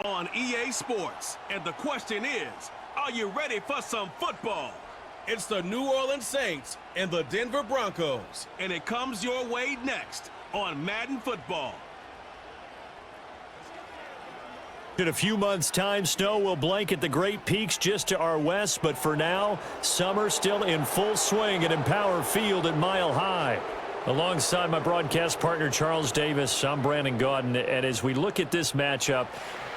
On EA Sports, and the question is, are you ready for some football? It's the New Orleans Saints and the Denver Broncos, and it comes your way next on Madden Football. In a few months' time, snow will blanket the Great Peaks just to our west, but for now, summer still in full swing at Empower Field at Mile High. Alongside my broadcast partner, Charles Davis, I'm Brandon Gaudin, and as we look at this matchup,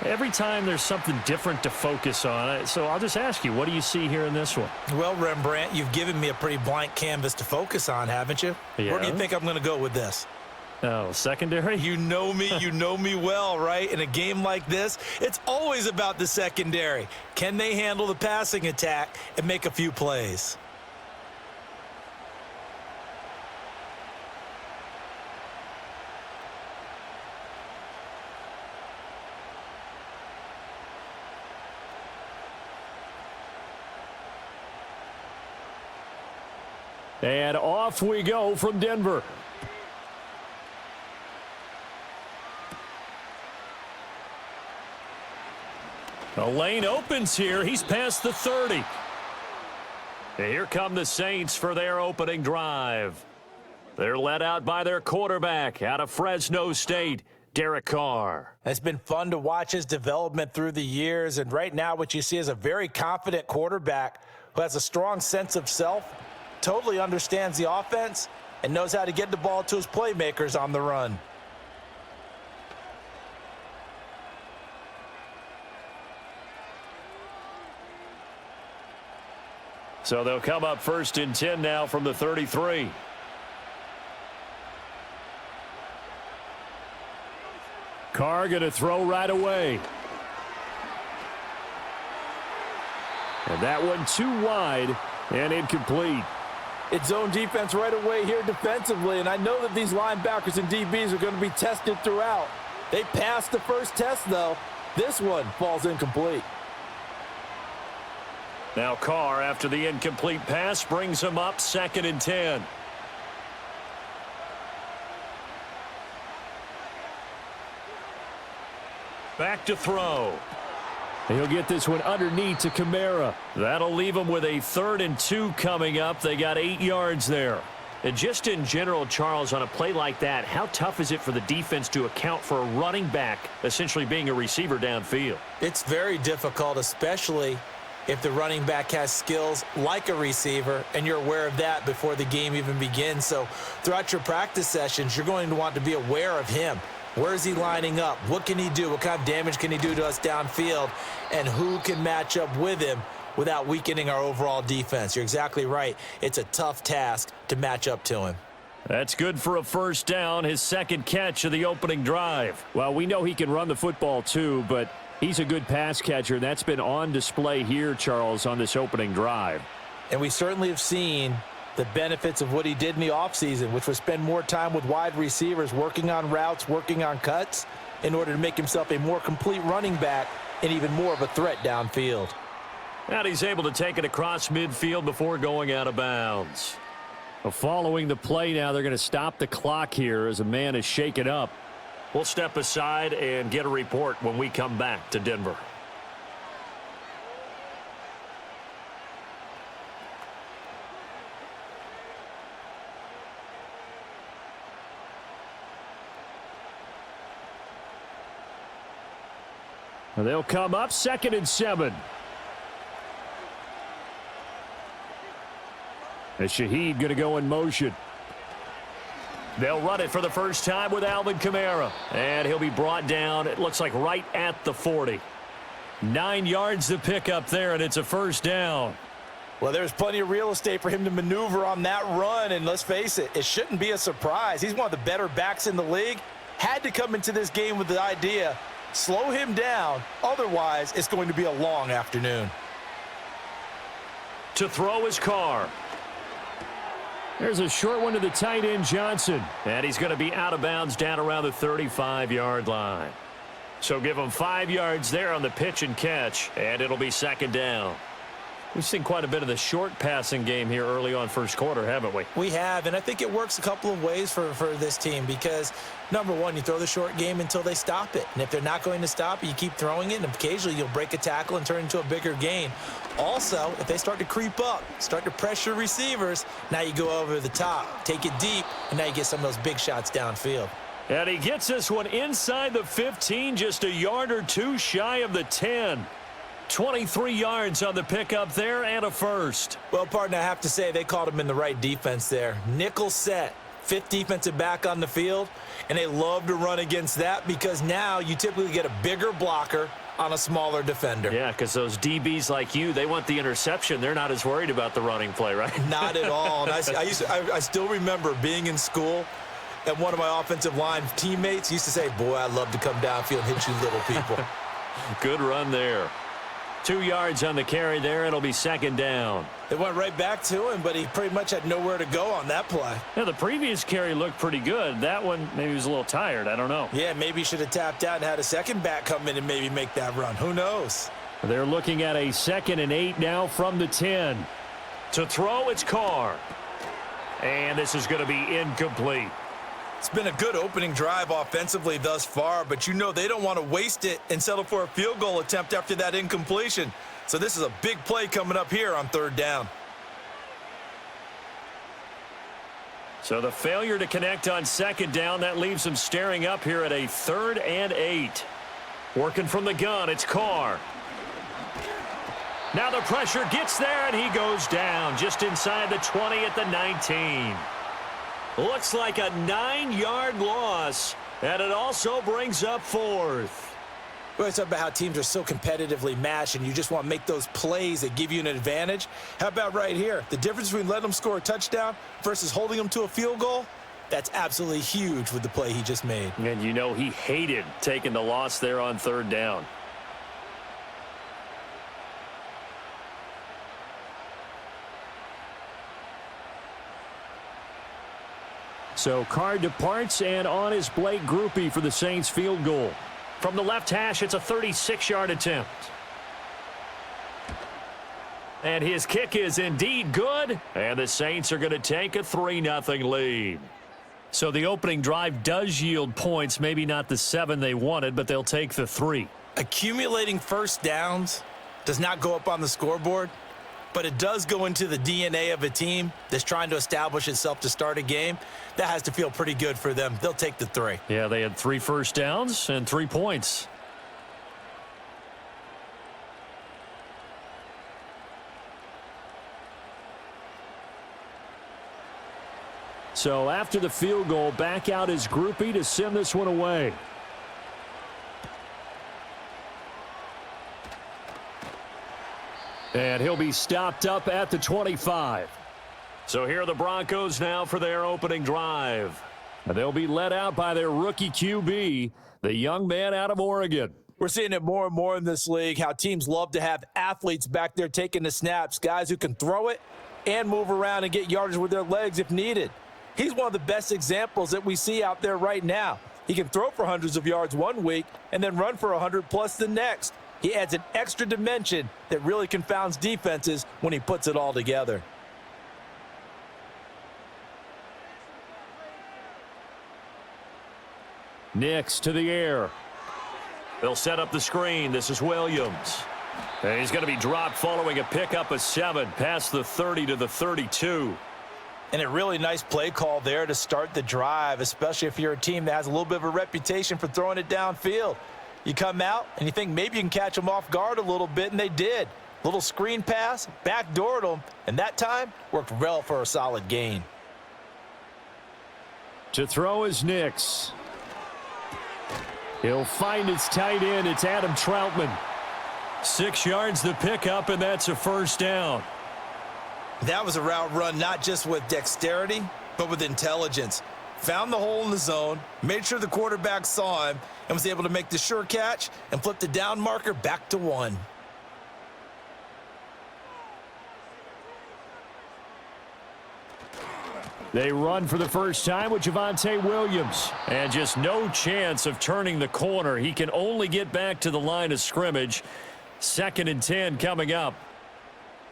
every time there's something different to focus on. So I'll just ask you, what do you see here in this one? Well, Rembrandt, you've given me a pretty blank canvas to focus on, haven't you? Yeah. Where do you think I'm going to go with this? Oh, secondary? You know me well, right? In a game like this, it's always about the secondary. Can they handle the passing attack and make a few plays? And off we go from Denver. The lane opens here. He's past the 30. And here come the Saints for their opening drive. They're led out by their quarterback out of Fresno State, Derek Carr. It's been fun to watch his development through the years, and right now what you see is a very confident quarterback who has a strong sense of self, totally understands the offense, and knows how to get the ball to his playmakers on the run. So they'll come up 1st and 10 now from the 33. Carr going to throw right away. And that one too wide and incomplete. It's zone defense right away here defensively, and I know that these linebackers and DBs are going to be tested throughout. They passed the first test, though. This one falls incomplete. Now Carr, after the incomplete pass, brings him up 2nd and 10. Back to throw. He'll get this one underneath to Kamara. That'll leave him with a 3rd and 2 coming up. They got 8 yards there. And just in general, Charles, on a play like that, how tough is it for the defense to account for a running back essentially being a receiver downfield? It's very difficult, especially if the running back has skills like a receiver, and you're aware of that before the game even begins. So throughout your practice sessions, you're going to want to be aware of him. Where is he lining up? What can he do? What kind of damage can he do to us downfield? And who can match up with him without weakening our overall defense? You're exactly right. It's a tough task to match up to him. That's good for a 1st down, his 2nd catch of the opening drive. Well, we know he can run the football too, but he's a good pass catcher. That's been on display here, Charles, on this opening drive. And we certainly have seen the benefits of what he did in the offseason, which was spend more time with wide receivers, working on routes, working on cuts, in order to make himself a more complete running back and even more of a threat downfield. And he's able to take it across midfield before going out of bounds. Well, following the play now, they're going to stop the clock here as a man is shaken up. We'll step aside and get a report when we come back to Denver. And they'll come up 2nd and 7. As Shaheed going to go in motion. They'll run it for the first time with Alvin Kamara. And he'll be brought down, it looks like right at the 40. 9 yards to pick up there, and it's a 1st down. Well, there's plenty of real estate for him to maneuver on that run, and let's face it, it shouldn't be a surprise. He's one of the better backs in the league. Had to come into this game with the idea, slow him down, otherwise it's going to be a long afternoon. To throw his Carr. There's a short one to the tight end, Johnson. And he's going to be out of bounds down around the 35-yard line. So give him 5 yards there on the pitch and catch, and it'll be 2nd down. We've seen quite a bit of the short passing game here early on first quarter, haven't we? We have, and I think it works a couple of ways for this team because, number one, you throw the short game until they stop it. And if they're not going to stop it, you keep throwing it, and occasionally you'll break a tackle and turn it into a bigger gain. Also, if they start to creep up, start to pressure receivers, now you go over the top, take it deep, and now you get some of those big shots downfield. And he gets this one inside the 15, just a yard or two shy of the 10. 23 yards on the pickup there and a first. Well, partner, I have to say they called him in the right defense there. Nickel set, fifth defensive back on the field, and they love to run against that because now you typically get a bigger blocker on a smaller defender. Yeah, because those DBs like you, they want the interception. They're not as worried about the running play, right? Not at all. And I still remember being in school, and one of my offensive line teammates used to say, boy, I'd love to come downfield and hit you little people. Good run there. 2 yards on the carry there. It'll be second down. It went right back to him, but he pretty much had nowhere to go on that play. Yeah, the previous carry looked pretty good. That one, maybe he was a little tired. I don't know. Yeah, maybe he should have tapped out and had a second back come in and maybe make that run. Who knows? They're looking at a 2nd and 8 now from the 10. To throw, it's Carr. And this is going to be incomplete. It's been a good opening drive offensively thus far, but you know they don't want to waste it and settle for a field goal attempt after that incompletion. So this is a big play coming up here on 3rd down. So the failure to connect on 2nd down, that leaves them staring up here at a 3rd and 8. Working from the gun, it's Carr. Now the pressure gets there, and he goes down just inside the 20 at the 19. Looks like a 9-yard loss, and it also brings up 4th. We always talk about how teams are so competitively matched, and you just want to make those plays that give you an advantage. How about right here? The difference between letting them score a touchdown versus holding them to a field goal, that's absolutely huge with the play he just made. And you know he hated taking the loss there on 3rd down. So Carr departs, and on is Blake Groupie for the Saints field goal. From the left hash, it's a 36-yard attempt. And his kick is indeed good, and the Saints are going to take a 3-0 lead. So the opening drive does yield points, maybe not the 7 they wanted, but they'll take the 3. Accumulating first downs does not go up on the scoreboard, but it does go into the DNA of a team that's trying to establish itself to start a game. That has to feel pretty good for them. They'll take the 3. Yeah, they had 3 first downs and 3 points. So after the field goal, back out is Groupie to send this one away. And he'll be stopped up at the 25. So here are the Broncos now for their opening drive. And they'll be led out by their rookie QB, the young man out of Oregon. We're seeing it more and more in this league, how teams love to have athletes back there taking the snaps, guys who can throw it and move around and get yardage with their legs if needed. He's one of the best examples that we see out there right now. He can throw for hundreds of yards one week and then run for 100+ the next. He adds an extra dimension that really confounds defenses when he puts it all together. Nix to the air. They'll set up the screen. This is Williams. And he's going to be dropped following a pickup of 7 past the 30 to the 32. And a really nice play call there to start the drive, especially if you're a team that has a little bit of a reputation for throwing it downfield. You come out and you think maybe you can catch them off guard a little bit, and they did. Little screen pass, backdoored them, and that time worked well for a solid gain. To throw is Nix. He'll find his tight end. It's Adam Troutman. 6 yards the pickup, and that's a first down. That was a route run not just with dexterity, but with intelligence. Found the hole in the zone, made sure the quarterback saw him, and was able to make the sure catch and flip the down marker back to 1. They run for the first time with Javonte Williams. And just no chance of turning the corner. He can only get back to the line of scrimmage. 2nd and 10 coming up.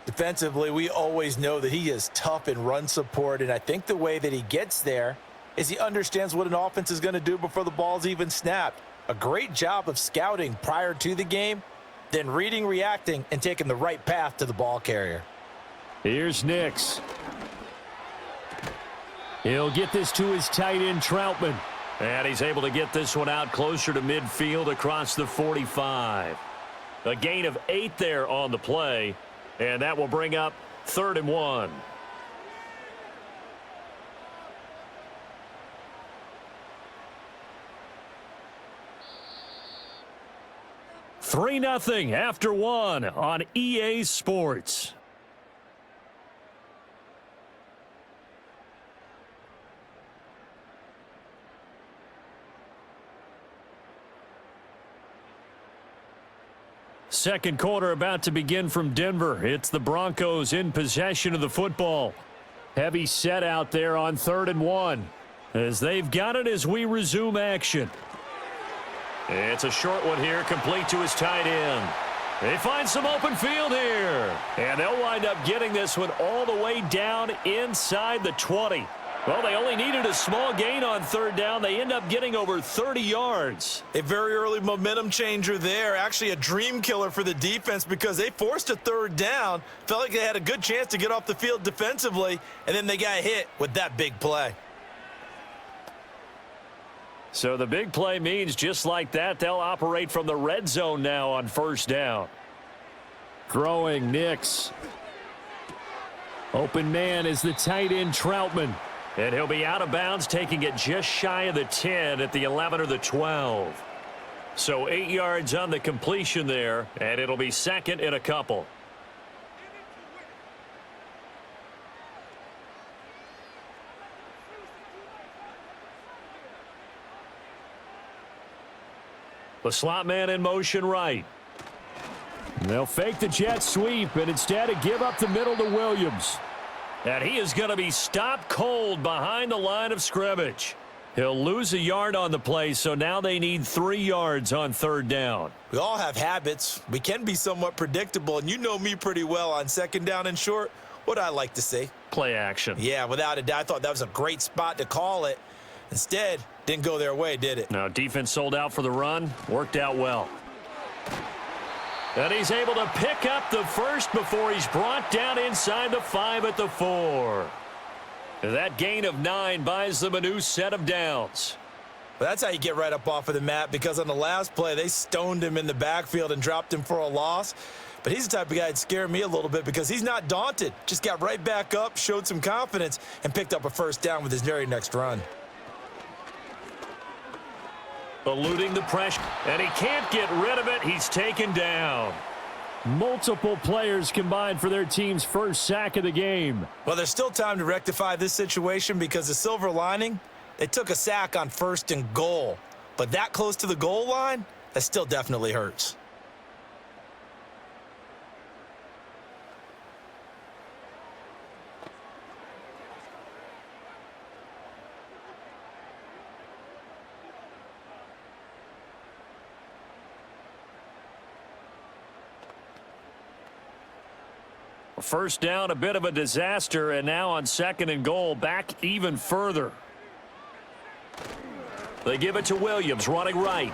Defensively, we always know that he is tough in run support, and I think the way that he gets there is he understands what an offense is going to do before the ball's even snapped. A great job of scouting prior to the game, then reading, reacting, and taking the right path to the ball carrier. Here's Nix. He'll get this to his tight end, Troutman. And he's able to get this one out closer to midfield across the 45. A gain of 8 there on the play, and that will bring up 3rd and 1. Three 0 after 1 on EA Sports. Second quarter about to begin from Denver. It's the Broncos in possession of the football. Heavy set out there on 3rd and 1 as they've got it as we resume action. It's a short one here, complete to his tight end. They find some open field here, and they'll wind up getting this one all the way down inside the 20. Well, they only needed a small gain on 3rd down. They end up getting over 30 yards. A very early momentum changer there. Actually a dream killer for the defense because they forced a 3rd down. Felt like they had a good chance to get off the field defensively, and then they got hit with that big play. So the big play means just like that, they'll operate from the red zone now on 1st down. Throwing Nix. Open man is the tight end, Troutman. And he'll be out of bounds, taking it just shy of the 10 at the 11 or the 12. So 8 yards on the completion there, and it'll be 2nd and a couple. The slot man in motion right. They'll fake the jet sweep and instead give up the middle to Williams. And he is going to be stopped cold behind the line of scrimmage. He'll lose a yard on the play, so now they need 3 yards on 3rd down. We all have habits. We can be somewhat predictable, and you know me pretty well on 2nd down and short. What I like to see? Play action. Yeah, without a doubt. I thought that was a great spot to call it. Instead, didn't go their way, did it? Now, defense sold out for the run. Worked out well. And he's able to pick up the first before he's brought down inside the 5 at the 4. That gain of 9 buys them a new set of downs. Well, that's how you get right up off of the mat, because on the last play, they stoned him in the backfield and dropped him for a loss. But he's the type of guy that scared me a little bit because he's not daunted. Just got right back up, showed some confidence, and picked up a 1st down with his very next run. Eluding the pressure, and he can't get rid of it. He's taken down. Multiple players combined for their team's first sack of the game. Well, there's still time to rectify this situation because the silver lining, they took a sack on 1st and goal. But that close to the goal line, that still definitely hurts. First down, a bit of a disaster, and now on 2nd and goal, back even further. They give it to Williams, running right.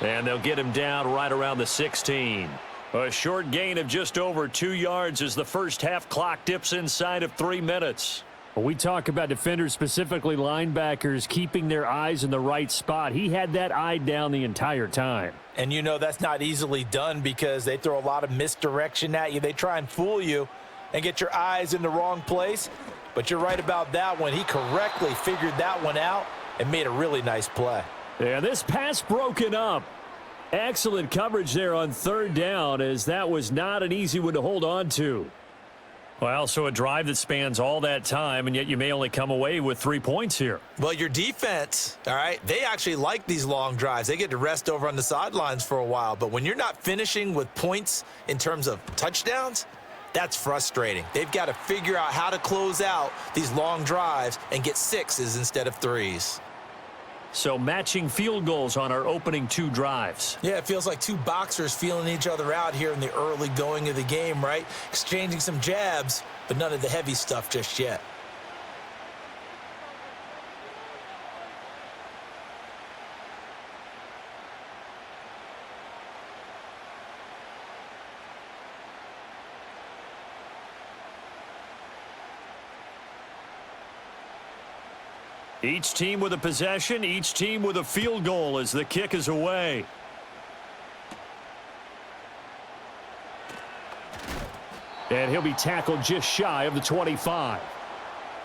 And they'll get him down right around the 16. A short gain of just over 2 yards as the first half clock dips inside of 3 minutes. When we talk about defenders, specifically linebackers, keeping their eyes in the right spot, he had that eye down the entire time. And you know that's not easily done because they throw a lot of misdirection at you. They try and fool you and get your eyes in the wrong place. But you're right about that one. He correctly figured that one out and made a really nice play. Yeah, this pass broken up. Excellent coverage there on 3rd down, as that was not an easy one to hold on to. Well, so a drive that spans all that time, and yet you may only come away with 3 points here. Well, your defense, all right, they actually like these long drives. They get to rest over on the sidelines for a while. But when you're not finishing with points in terms of touchdowns, that's frustrating. They've got to figure out how to close out these long drives and get 6s instead of 3s. So matching field goals on our opening 2 drives. Yeah, it feels like 2 boxers feeling each other out here in the early going of the game, right? Exchanging some jabs, but none of the heavy stuff just yet. Each team with a possession, each team with a field goal as the kick is away. And he'll be tackled just shy of the 25.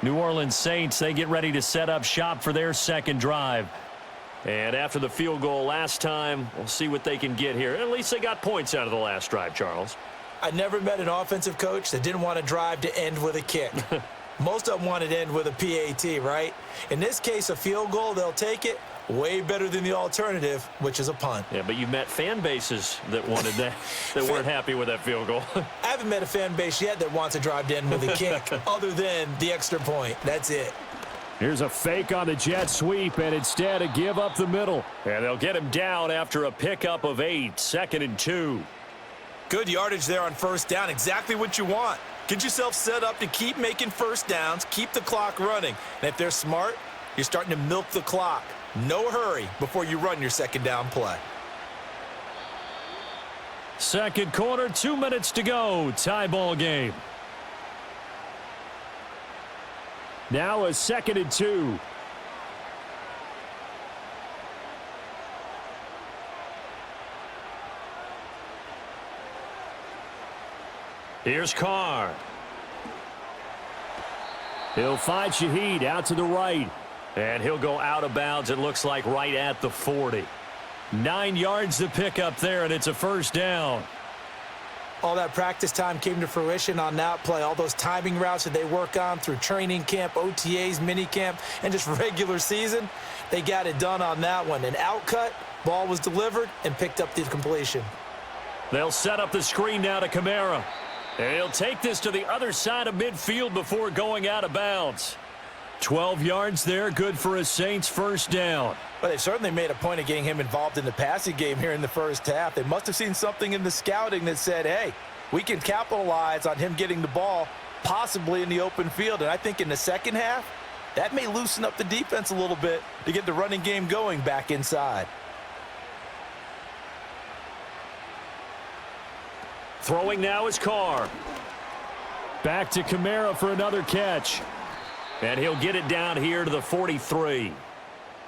New Orleans Saints, they get ready to set up shop for their second drive. And after the field goal last time, we'll see what they can get here. At least they got points out of the last drive, Charles. I never met an offensive coach that didn't want to drive to end with a kick. Most of them wanted to end with a PAT, right? In this case, a field goal, they'll take it. Way better than the alternative, which is a punt. Yeah, but you met fan bases that wanted that, that weren't happy with that field goal. I haven't met a fan base yet that wants to drive to end with a kick other than the extra point. That's it. Here's a fake on the jet sweep, and instead a give up the middle. And they'll get him down after a pickup of 8, 2nd and 2. Good yardage there on first down. Exactly what you want. Get yourself set up to keep making first downs, keep the clock running. And if they're smart, you're starting to milk the clock. No hurry before you run your second down play. Second quarter, 2 minutes to go. Tie ball game. Now a 2nd and 2. Here's Carr. He'll find Shaheed out to the right. And he'll go out of bounds, it looks like, right at the 40. 9 yards to pick up there, and it's a first down. All that practice time came to fruition on that play. All those timing routes that they work on through training camp, OTAs, minicamp, and just regular season, they got it done on that one. An outcut, ball was delivered, and picked up the completion. They'll set up the screen now to Kamara. And he'll take this to the other side of midfield before going out of bounds. 12 yards there, good for a Saints first down. Well, they've certainly made a point of getting him involved in the passing game here in the first half. They must have seen something in the scouting that said, hey, we can capitalize on him getting the ball possibly in the open field. And I think in the second half, that may loosen up the defense a little bit to get the running game going back inside. Throwing now is Carr. Back to Kamara for another catch. And he'll get it down here to the 43.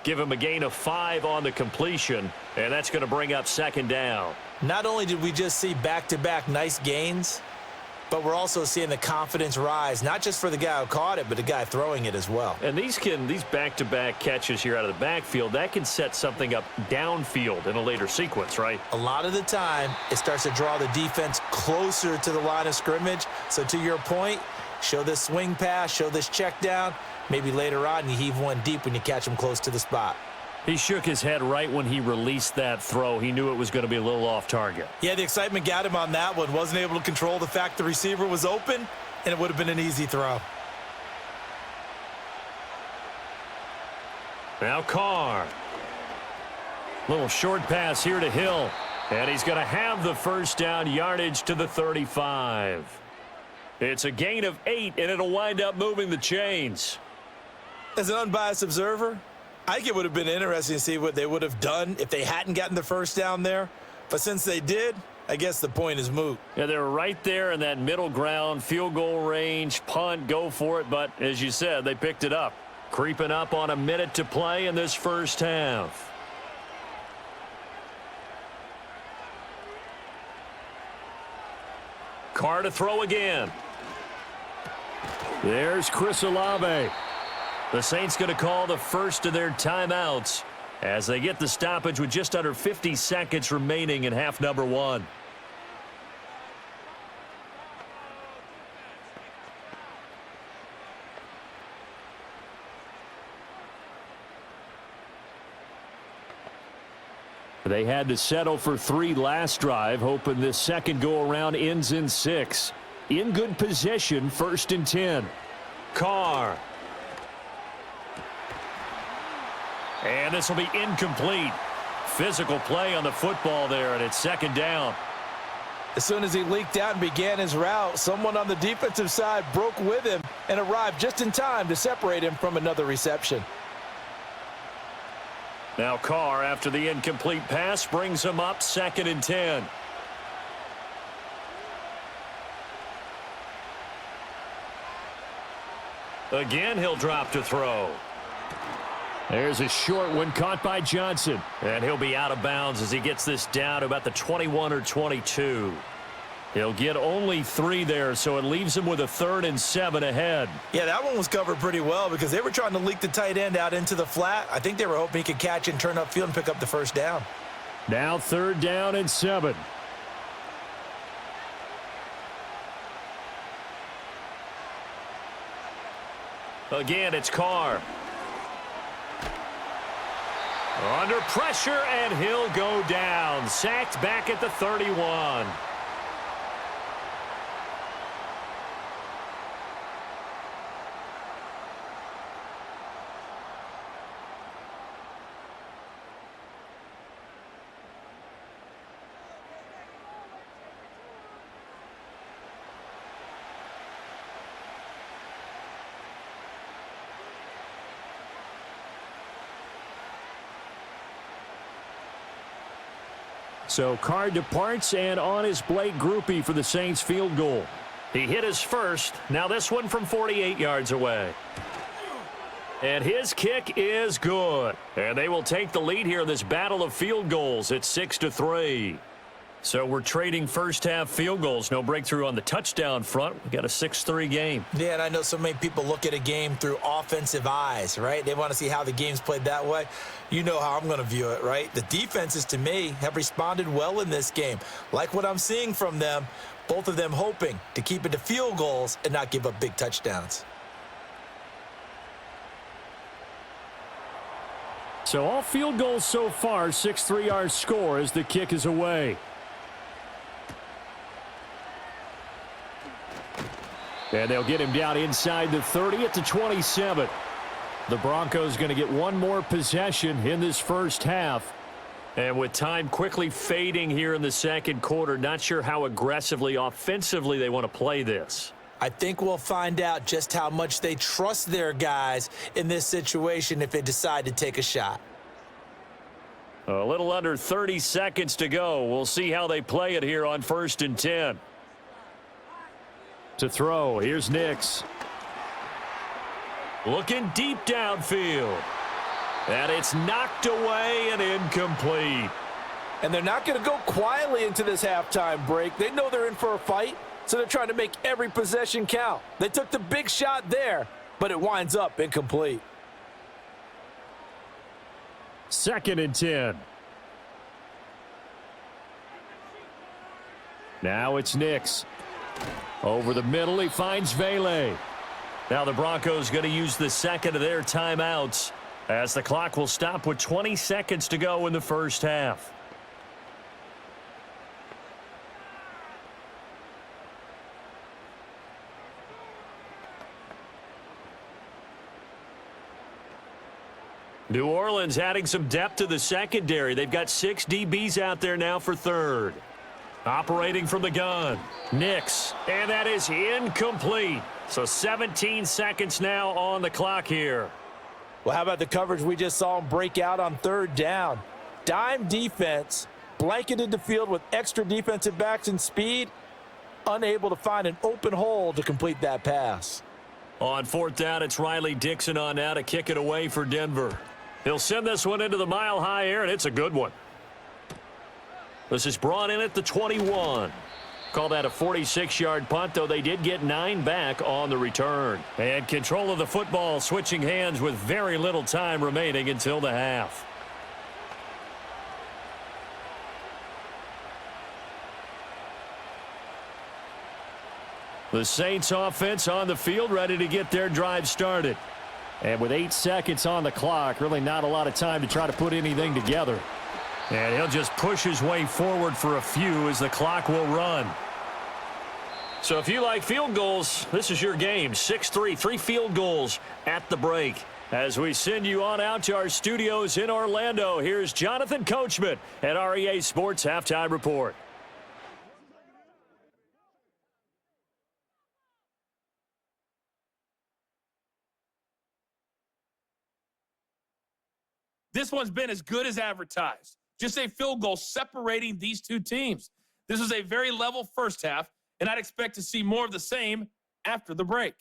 Give him a gain of 5 on the completion, and that's going to bring up second down. Not only did we just see back-to-back nice gains, but we're also seeing the confidence rise, not just for the guy who caught it, but the guy throwing it as well. And these back-to-back catches here out of the backfield, that can set something up downfield in a later sequence, right? A lot of the time, it starts to draw the defense closer to the line of scrimmage. So to your point, show this swing pass, show this check down. Maybe later on you heave one deep when you catch him close to the spot. He shook his head right when he released that throw. He knew it was going to be a little off target. Yeah, the excitement got him on that one. Wasn't able to control the fact the receiver was open, and it would have been an easy throw. Now Carr. Little short pass here to Hill. And he's going to have the first down, yardage to the 35. It's a gain of 8, and it'll wind up moving the chains. As an unbiased observer, I think it would have been interesting to see what they would have done if they hadn't gotten the first down there. But since they did, I guess the point is moot. Yeah, they're right there in that middle ground, field goal range, punt, go for it. But as you said, they picked it up. Creeping up on a minute to play in this first half. Carr to throw again. There's Chris Olave. The Saints going to call the first of their timeouts as they get the stoppage with just under 50 seconds remaining in half number 1. They had to settle for 3 last drive, hoping this second go-around ends in 6. In good position, 1st and 10. Carr. And this will be incomplete. Physical play on the football there, and it's second down. As soon as he leaked out and began his route, someone on the defensive side broke with him and arrived just in time to separate him from another reception. Now Carr, after the incomplete pass, brings him up 2nd and 10. Again, he'll drop to throw. There's a short one caught by Johnson. And he'll be out of bounds as he gets this down to about the 21 or 22. He'll get only 3 there, so it leaves him with a 3rd and 7 ahead. Yeah, that one was covered pretty well because they were trying to leak the tight end out into the flat. I think they were hoping he could catch and turn upfield and pick up the first down. Now 3rd down and 7. Again, it's Carr. Under pressure, and he'll go down. Sacked back at the 31. So Carr departs, and on is Blake Groupie for the Saints field goal. He hit his first. Now this one from 48 yards away. And his kick is good. And they will take the lead here in this battle of field goals. It's 6-3. So we're trading first half field goals. No breakthrough on the touchdown front. We got a 6-3 game. Yeah, and I know so many people look at a game through offensive eyes, right? They want to see how the game's played that way. You know how I'm going to view it, right? The defenses, to me, have responded well in this game. Like what I'm seeing from them, both of them hoping to keep it to field goals and not give up big touchdowns. So all field goals so far, 6-3 our score as the kick is away. And they'll get him down inside the 30 at the 27. The Broncos going to get one more possession in this first half. And with time quickly fading here in the second quarter, not sure how aggressively, offensively they want to play this. I think we'll find out just how much they trust their guys in this situation if they decide to take a shot. A little under 30 seconds to go. We'll see how they play it here on 1st and 10. To throw, here's Nix. Looking deep downfield. And it's knocked away and incomplete. And they're not going to go quietly into this halftime break. They know they're in for a fight, so they're trying to make every possession count. They took the big shot there, but it winds up incomplete. 2nd and 10. Now it's Nix. Over the middle, he finds Vele. Now the Broncos going to use the second of their timeouts as the clock will stop with 20 seconds to go in the first half. New Orleans adding some depth to the secondary. They've got 6 DBs out there now for third. Operating from the gun, Nix, and that is incomplete. So 17 seconds now on the clock here. Well, how about the coverage we just saw him break out on 3rd down? Dime defense, blanketed the field with extra defensive backs and speed, unable to find an open hole to complete that pass. On 4th down, it's Riley Dixon on now to kick it away for Denver. He'll send this one into the mile-high air, and it's a good one. This is brought in at the 21. Call that a 46-yard punt, though they did get 9 back on the return. And control of the football switching hands with very little time remaining until the half. The Saints offense on the field ready to get their drive started. And with 8 seconds on the clock, really not a lot of time to try to put anything together. And he'll just push his way forward for a few as the clock will run. So if you like field goals, this is your game. 6-3, 3 field goals at the break. As we send you on out to our studios in Orlando, here's Jonathan Coachman at REA Sports Halftime Report. This one's been as good as advertised. Just a field goal separating these two teams. This was a very level first half, and I'd expect to see more of the same after the break.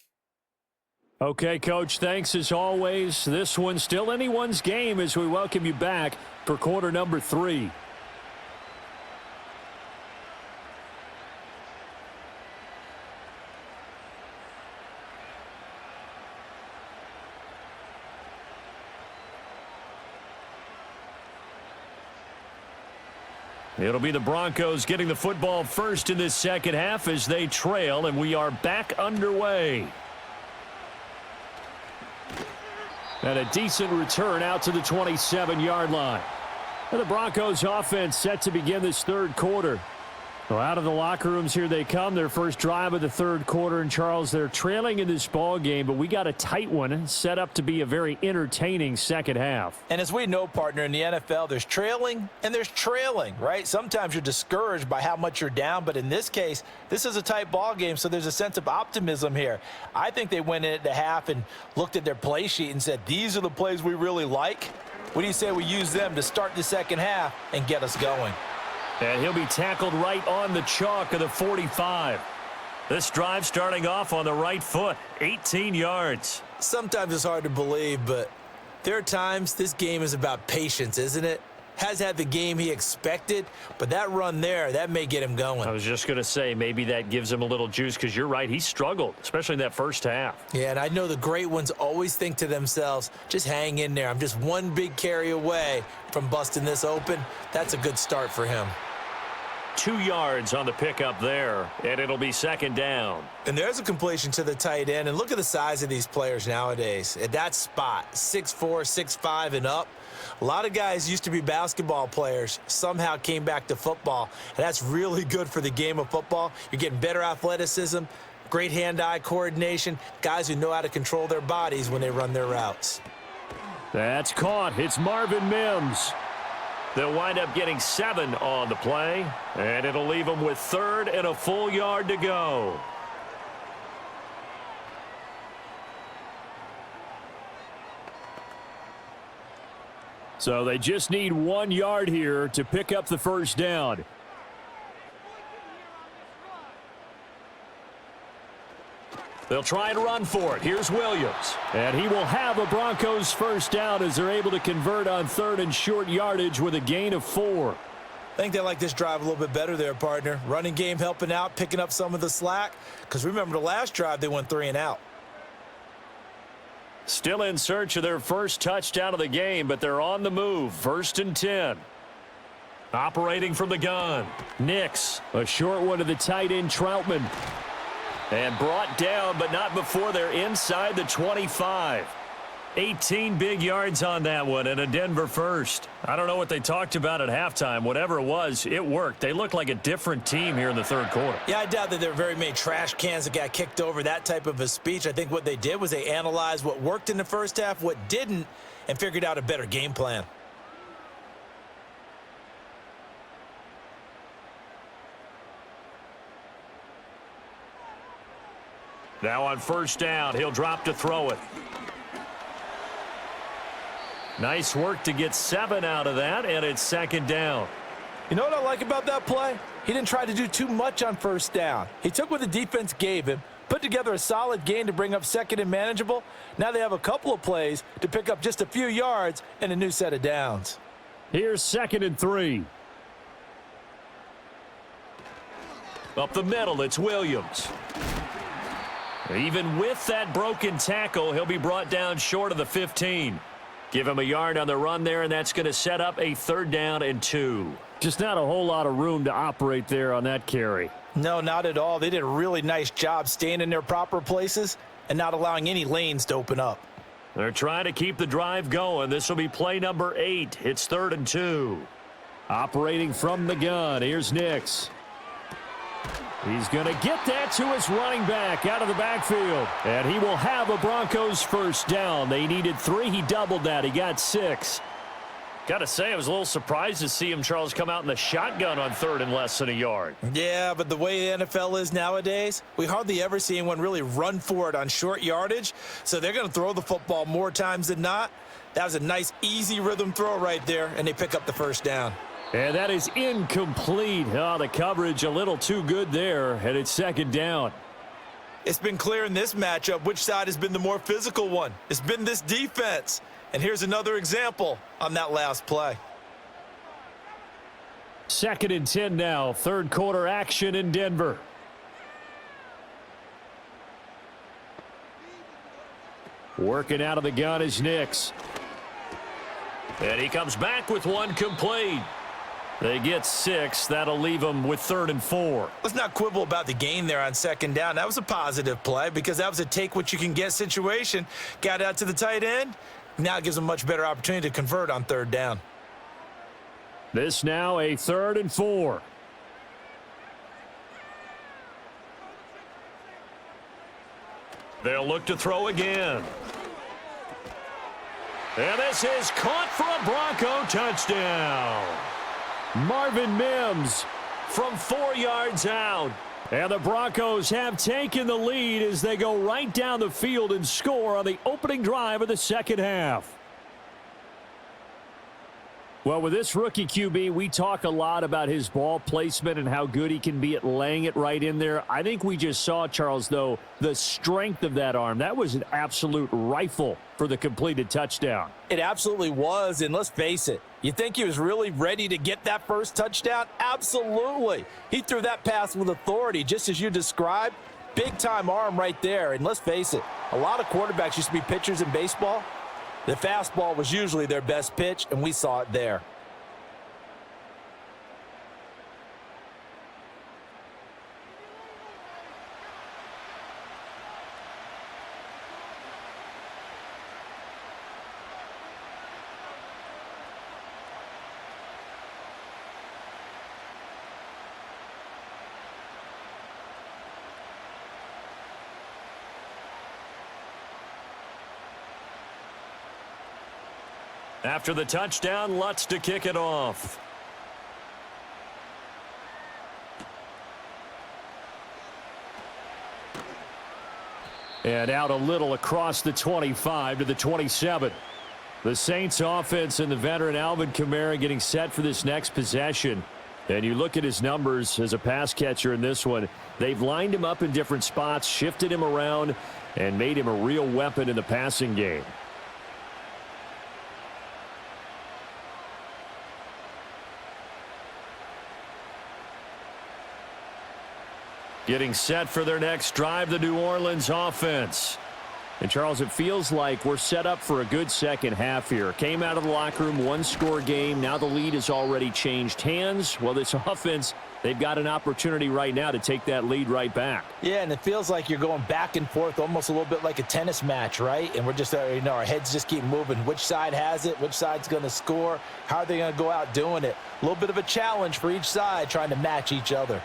Okay, Coach, thanks as always. This one's still anyone's game as we welcome you back for quarter number 3. It'll be the Broncos getting the football first in this second half as they trail, and we are back underway. And a decent return out to the 27-yard line. And the Broncos offense set to begin this third quarter. Well, out of the locker rooms, here they come. Their first drive of the third quarter. And, Charles, they're trailing in this ball game, but we got a tight one set up to be a very entertaining second half. And as we know, partner, in the NFL, there's trailing and there's trailing, right? Sometimes you're discouraged by how much you're down, but in this case, this is a tight ball game, so there's a sense of optimism here. I think they went in at the half and looked at their play sheet and said, these are the plays we really like. What do you say we use them to start the second half and get us going? And he'll be tackled right on the chalk of the 45. This drive starting off on the right foot, 18 yards. Sometimes it's hard to believe, but there are times this game is about patience, isn't it? Has had the game he expected, but that run there, that may get him going. I was just going to say, maybe that gives him a little juice because you're right, he struggled, especially in that first half. Yeah, and I know the great ones always think to themselves, just hang in there. I'm just one big carry away from busting this open. That's a good start for him. 2 yards on the pickup there, and it'll be second down. And there's a completion to the tight end, and look at the size of these players nowadays. At that spot, 6'4", 6'5", and up. A lot of guys used to be basketball players, somehow came back to football, and that's really good for the game of football. You're getting better athleticism, great hand-eye coordination, guys who know how to control their bodies when they run their routes. That's caught. It's Marvin Mims. They'll wind up getting 7 on the play, and it'll leave them with third and a full yard to go. So they just need 1 yard here to pick up the first down. They'll try and run for it. Here's Williams. And he will have a Broncos first down as they're able to convert on third and short yardage with a gain of 4. I think they like this drive a little bit better there, partner. Running game helping out, picking up some of the slack. Because remember, the last drive, they went 3 and out. Still in search of their first touchdown of the game, but they're on the move. First and 10. Operating from the gun. Nix. A short one to the tight end, Troutman. And brought down, but not before they're inside the 25. 18 big yards on that one, and a Denver first. I don't know what they talked about at halftime. Whatever it was, it worked. They looked like a different team here in the third quarter. Yeah, I doubt that there were very many trash cans that got kicked over, that type of a speech. I think what they did was they analyzed what worked in the first half, what didn't, and figured out a better game plan. Now on first down, he'll drop to throw it. Nice work to get 7 out of that, and it's second down. You know what I like about that play? He didn't try to do too much on first down. He took what the defense gave him, put together a solid gain to bring up second and manageable. Now they have a couple of plays to pick up just a few yards and a new set of downs. Here's second and 3. Up the middle, it's Williams. Even with that broken tackle, he'll be brought down short of the 15. Give him a yard on the run there, and that's going to set up a third down and 2. Just not a whole lot of room to operate there on that carry. No, not at all. They did a really nice job staying in their proper places and not allowing any lanes to open up. They're trying to keep the drive going. This will be play number 8. It's third and 2. Operating from the gun. Here's Nix. He's going to get that to his running back out of the backfield. And he will have a Broncos first down. They needed 3. He doubled that. He got 6. Got to say, I was a little surprised to see him, Charles, come out in the shotgun on 3rd and less than a yard. Yeah, but the way the NFL is nowadays, we hardly ever see anyone really run for it on short yardage. So they're going to throw the football more times than not. That was a nice, easy rhythm throw right there, and they pick up the first down. And that is incomplete. Oh, the coverage a little too good there, and it's 2nd down. It's been clear in this matchup which side has been the more physical one. It's been this defense. And here's another example on that last play. 2nd and 10 now. 3rd quarter action in Denver. Working out of the gun is Nix. And he comes back with one complete. They get 6. That'll leave them with 3rd and 4. Let's not quibble about the gain there on 2nd down. That was a positive play because that was a take-what-you-can-get situation. Got out to the tight end. Now it gives them a much better opportunity to convert on 3rd down. This now a 3rd and 4. They'll look to throw again. And this is caught for a Bronco touchdown. Marvin Mims from 4 yards out. And the Broncos have taken the lead as they go right down the field and score on the opening drive of the 2nd half. Well, with this rookie QB, we talk a lot about his ball placement and how good he can be at laying it right in there. I think we just saw, Charles, though, the strength of that arm. That was an absolute rifle for the completed touchdown. It absolutely was, and let's face it. You think he was really ready to get that first touchdown? Absolutely. He threw that pass with authority, just as you described. Big-time arm right there, and let's face it, a lot of quarterbacks used to be pitchers in baseball. The fastball was usually their best pitch, and we saw it there. After the touchdown, Lutz to kick it off. And out a little across the 25 to the 27. The Saints offense and the veteran Alvin Kamara getting set for this next possession. And you look at his numbers as a pass catcher in this one. They've lined him up in different spots, shifted him around, and made him a real weapon in the passing game. Getting set for their next drive, the New Orleans offense. And, Charles, it feels like we're set up for a good second half here. Came out of the locker room, one-score game. Now the lead has already changed hands. Well, this offense, they've got an opportunity right now to take that lead right back. Yeah, and it feels like you're going back and forth almost a little bit like a tennis match, right? And we're just, our heads just keep moving. Which side has it? Which side's going to score? How are they going to go out doing it? A little bit of a challenge for each side trying to match each other.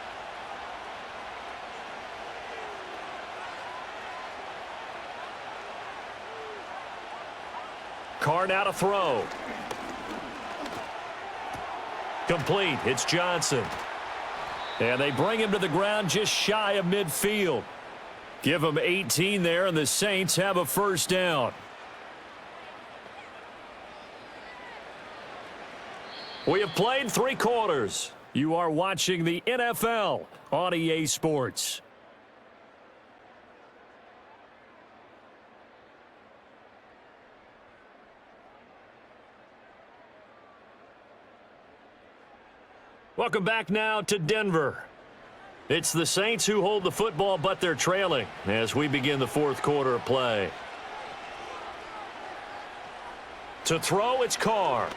Carr now to throw. Complete. It's Johnson. And they bring him to the ground just shy of midfield. Give him 18 there, and the Saints have a first down. We have played 3 quarters. You are watching the NFL on EA Sports. Welcome back now to Denver. It's the Saints who hold the football, but they're trailing as we begin the 4th quarter of play. To throw, it's Carr.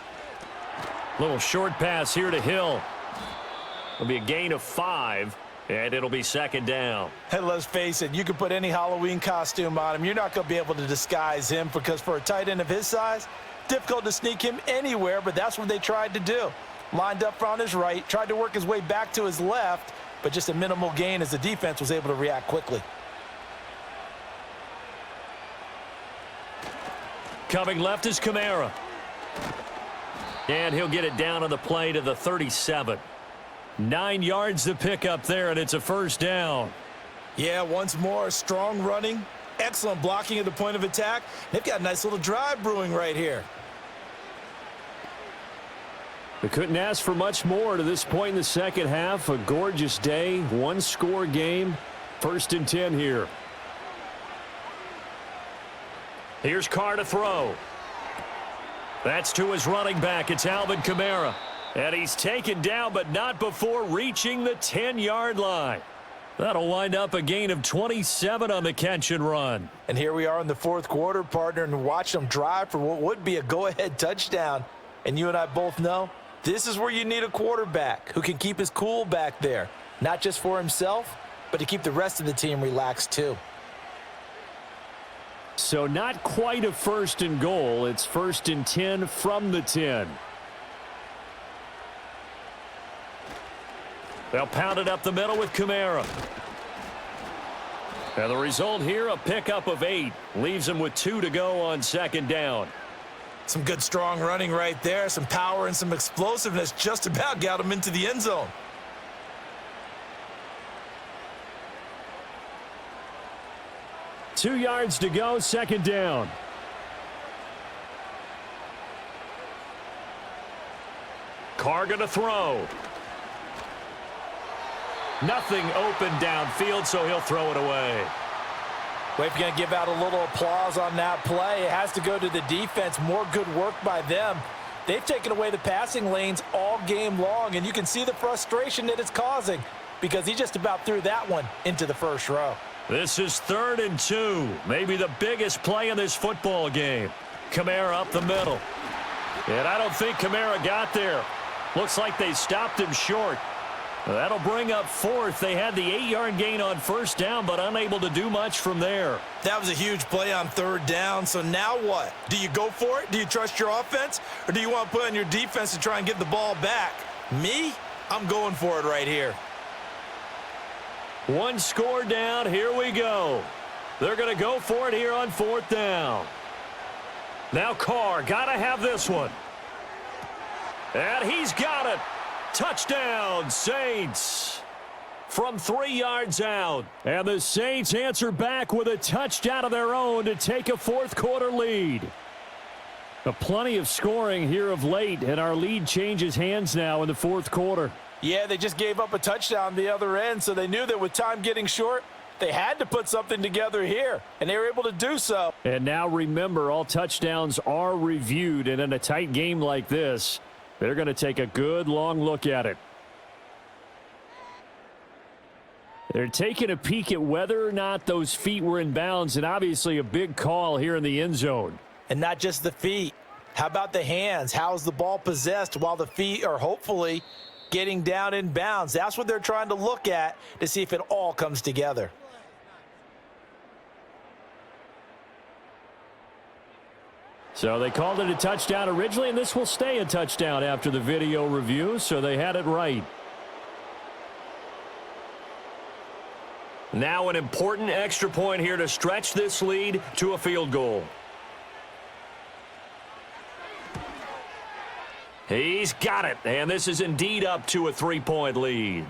Little short pass here to Hill. It'll be a gain of 5, and it'll be 2nd down. Hey, let's face it, you can put any Halloween costume on him. You're not going to be able to disguise him because for a tight end of his size, difficult to sneak him anywhere, but that's what they tried to do. Lined up on his right, tried to work his way back to his left, but just a minimal gain as the defense was able to react quickly. Coming left is Kamara. And he'll get it down on the play to the 37. 9 yards to pick up there, and it's a first down. Yeah, once more, strong running, excellent blocking at the point of attack. They've got a nice little drive brewing right here. We couldn't ask for much more to this point in the second half. A gorgeous day, one-score game. 1st and 10 here. Here's Carr to throw. That's to his running back. It's Alvin Kamara. And he's taken down, but not before reaching the 10-yard line. That'll wind up a gain of 27 on the catch and run. And here we are in the 4th quarter, partner, and watch them drive for what would be a go-ahead touchdown. And you and I both know this is where you need a quarterback who can keep his cool back there. Not just for himself, but to keep the rest of the team relaxed too. So not quite a 1st and goal. It's 1st and 10 from the 10. They'll pound it up the middle with Kamara. And the result here, a pickup of 8. Leaves them with 2 to go on 2nd down. Some good strong running right there. Some power and some explosiveness just about got them into the end zone. Two yards to go, 2nd down. Carr gonna throw. Nothing open downfield, so he'll throw it away. Well, if you're going to give out a little applause on that play, it has to go to the defense. More good work by them. They've taken away the passing lanes all game long, and you can see the frustration that it's causing because he just about threw that one into the 1st row. This is 3rd and 2. Maybe the biggest play in this football game. Kamara up the middle. And I don't think Kamara got there. Looks like they stopped him short. That'll bring up 4th. They had the 8-yard gain on 1st down, but unable to do much from there. That was a huge play on 3rd down. So now what? Do you go for it? Do you trust your offense? Or do you want to put on your defense to try and get the ball back? Me? I'm going for it right here. 1 score down. Here we go. They're going to go for it here on 4th down. Now Carr, got to have this one. And he's got it. Touchdown, Saints. From 3 yards out. And the Saints answer back with a touchdown of their own to take a 4th quarter lead. Plenty of scoring here of late, and our lead changes hands now in the 4th quarter. Yeah, they just gave up a touchdown the other end, so they knew that with time getting short, they had to put something together here, and they were able to do so. And now remember, all touchdowns are reviewed, and in a tight game like this, they're going to take a good long look at it. They're taking a peek at whether or not those feet were in bounds, and obviously a big call here in the end zone. And not just the feet. How about the hands? How's the ball possessed while the feet are hopefully getting down in bounds? That's what they're trying to look at to see if it all comes together. So they called it a touchdown originally, and this will stay a touchdown after the video review, so they had it right. Now an important extra point here to stretch this lead to a field goal. He's got it, and this is indeed up to a 3-point lead.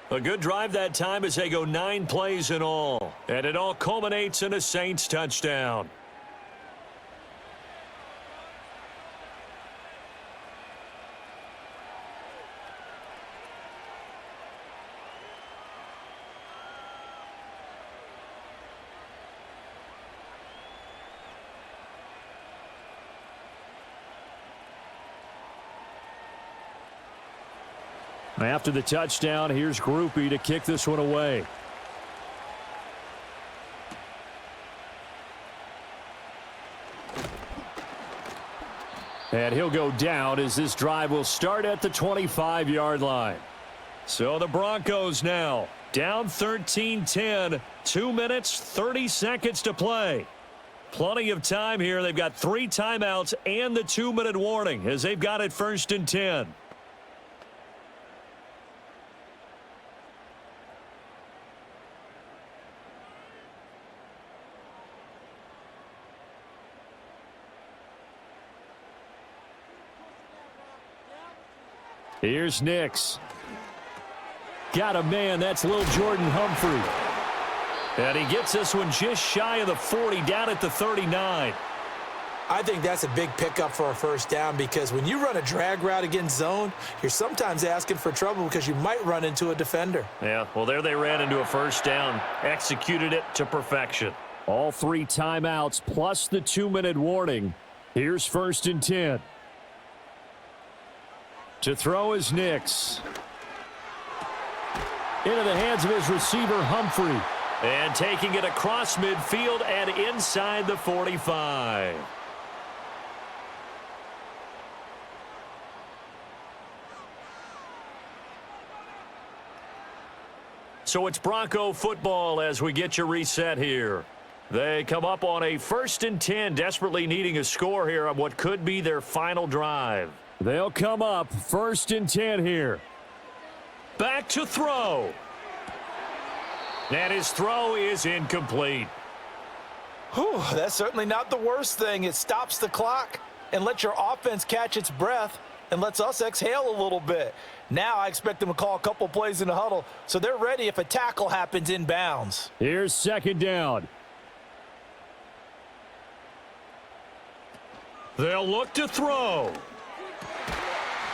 A good drive that time as they go 9 plays in all, and it all culminates in a Saints touchdown. After the touchdown, here's Groupie to kick this one away. And he'll go down as this drive will start at the 25-yard line. So the Broncos now down 13-10, 2 minutes, 30 seconds to play. Plenty of time here. They've got 3 timeouts and the 2-minute warning as they've got it 1st and 10. Here's Nix. Got a man. That's Lil Jordan Humphrey. And he gets this one just shy of the 40, down at the 39. I think that's a big pickup for a first down because when you run a drag route against zone, you're sometimes asking for trouble because you might run into a defender. Yeah, well, there they ran into a first down. Executed it to perfection. All 3 timeouts plus the 2-minute warning. Here's 1st and 10. To throw is Nix. Into the hands of his receiver, Humphrey. And taking it across midfield and inside the 45. So it's Bronco football as we get you reset here. They come up on a 1st and 10, desperately needing a score here on what could be their final drive. They'll come up 1st and 10 here. Back to throw. And his throw is incomplete. Whew, that's certainly not the worst thing. It stops the clock and lets your offense catch its breath and lets us exhale a little bit. Now I expect them to call a couple plays in the huddle so they're ready if a tackle happens inbounds. Here's 2nd down. They'll look to throw.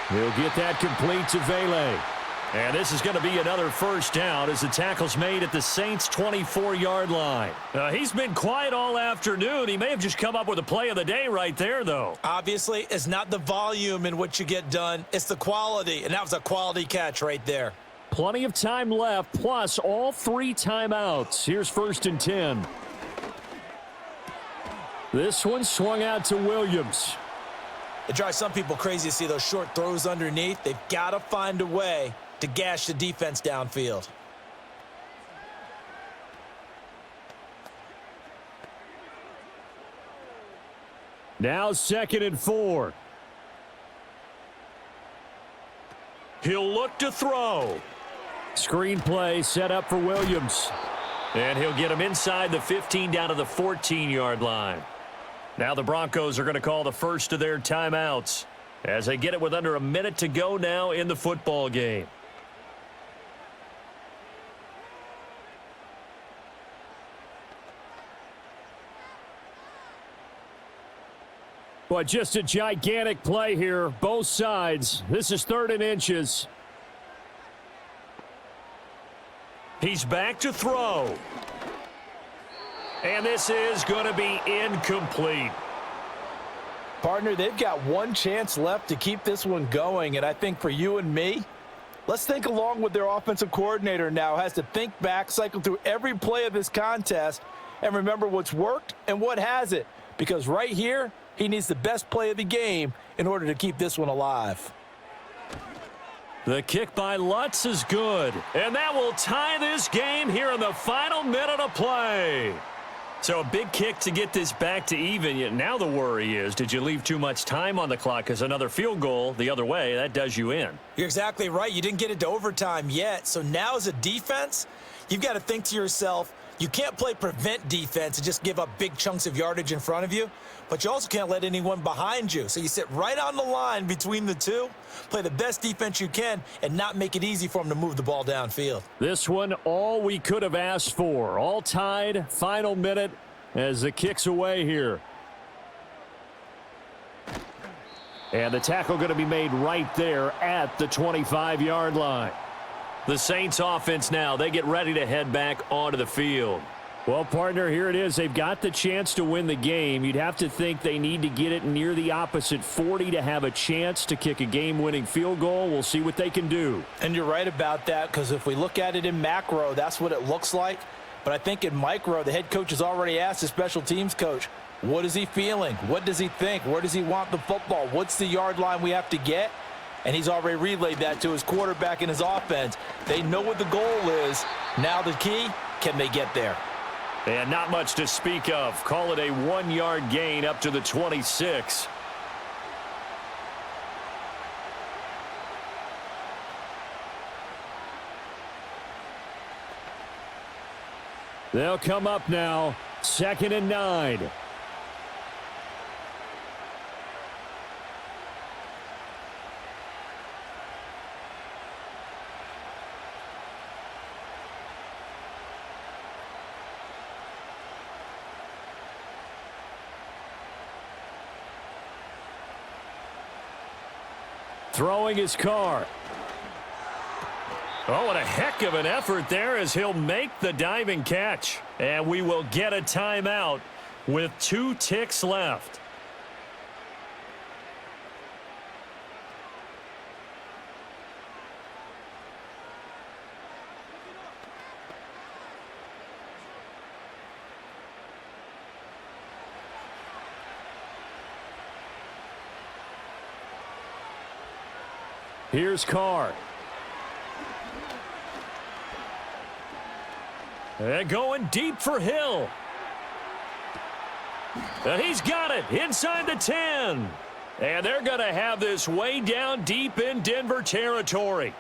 He'll get that complete to Vele. And this is going to be another first down as the tackle's made at the Saints' 24-yard line. He's been quiet all afternoon. He may have just come up with a play of the day right there, though. Obviously, it's not the volume in which you get done. It's the quality, and that was a quality catch right there. Plenty of time left, plus all 3 timeouts. Here's 1st and 10. This one swung out to Williams. It drives some people crazy to see those short throws underneath. They've got to find a way to gash the defense downfield. Now 2nd and 4. He'll look to throw. Screen play set up for Williams. And he'll get him inside the 15 down to the 14-yard line. Now the Broncos are going to call the first of their timeouts as they get it with under a minute to go now in the football game. But just a gigantic play here, both sides. This is 3rd and inches. He's back to throw. And this is going to be incomplete. Partner, they've got one chance left to keep this one going, and I think for you and me, let's think along with their offensive coordinator now. Has to think back, cycle through every play of this contest, and remember what's worked and what hasn't. Because right here, he needs the best play of the game in order to keep this one alive. The kick by Lutz is good, and that will tie this game here in the final minute of play. So a big kick to get this back to even. Yet now the worry is, did you leave too much time on the clock? Because another field goal the other way, that does you in. You're exactly right. You didn't get it to overtime yet. So now as a defense, you've got to think to yourself, you can't play prevent defense and just give up big chunks of yardage in front of you, but you also can't let anyone behind you. So you sit right on the line between the two, play the best defense you can, and not make it easy for them to move the ball downfield. This one, all we could have asked for. All tied, final minute as the kick's away here. And the tackle going to be made right there at the 25-yard line. The Saints offense now, they get ready to head back onto the field. Well, partner, here it is. They've got the chance to win the game. You'd have to think they need to get it near the opposite 40 to have a chance to kick a game-winning field goal. We'll see what they can do. And you're right about that, because if we look at it in macro, that's what it looks like. But I think in micro, the head coach has already asked the special teams coach, what is he feeling? What does he think? Where does he want the football? What's the yard line we have to get? And he's already relayed that to his quarterback and his offense. They know what the goal is. Now the key, can they get there? And not much to speak of. Call it a 1-yard gain up to the 26. They'll come up now, 2nd and 9. Throwing his car. Oh, what a heck of an effort there as he'll make the diving catch. And we will get a timeout with 2 ticks left. Here's Carr. And going deep for Hill. And he's got it inside the 10. And they're going to have this way down deep in Denver territory.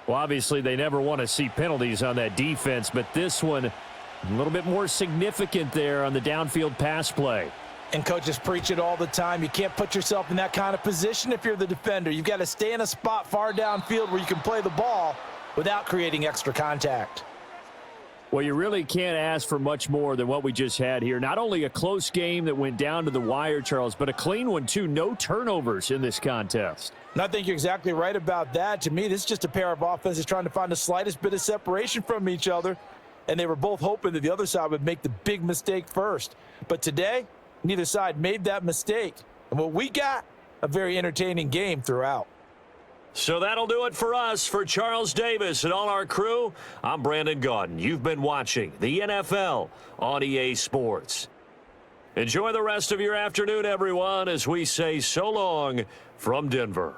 Well, obviously, they never want to see penalties on that defense, but this one a little bit more significant there on the downfield pass play. And coaches preach it all the time. You can't put yourself in that kind of position if you're the defender. You've got to stay in a spot far downfield where you can play the ball without creating extra contact. Well, you really can't ask for much more than what we just had here. Not only a close game that went down to the wire, Charles, but a clean one, too. No turnovers in this contest. And I think you're exactly right about that. To me, this is just a pair of offenses trying to find the slightest bit of separation from each other, and they were both hoping that the other side would make the big mistake first. But today, neither side made that mistake. And what we got, a very entertaining game throughout. So that'll do it for us. For Charles Davis and all our crew, I'm Brandon Gaudin. You've been watching the NFL on EA Sports. Enjoy the rest of your afternoon, everyone, as we say so long from Denver.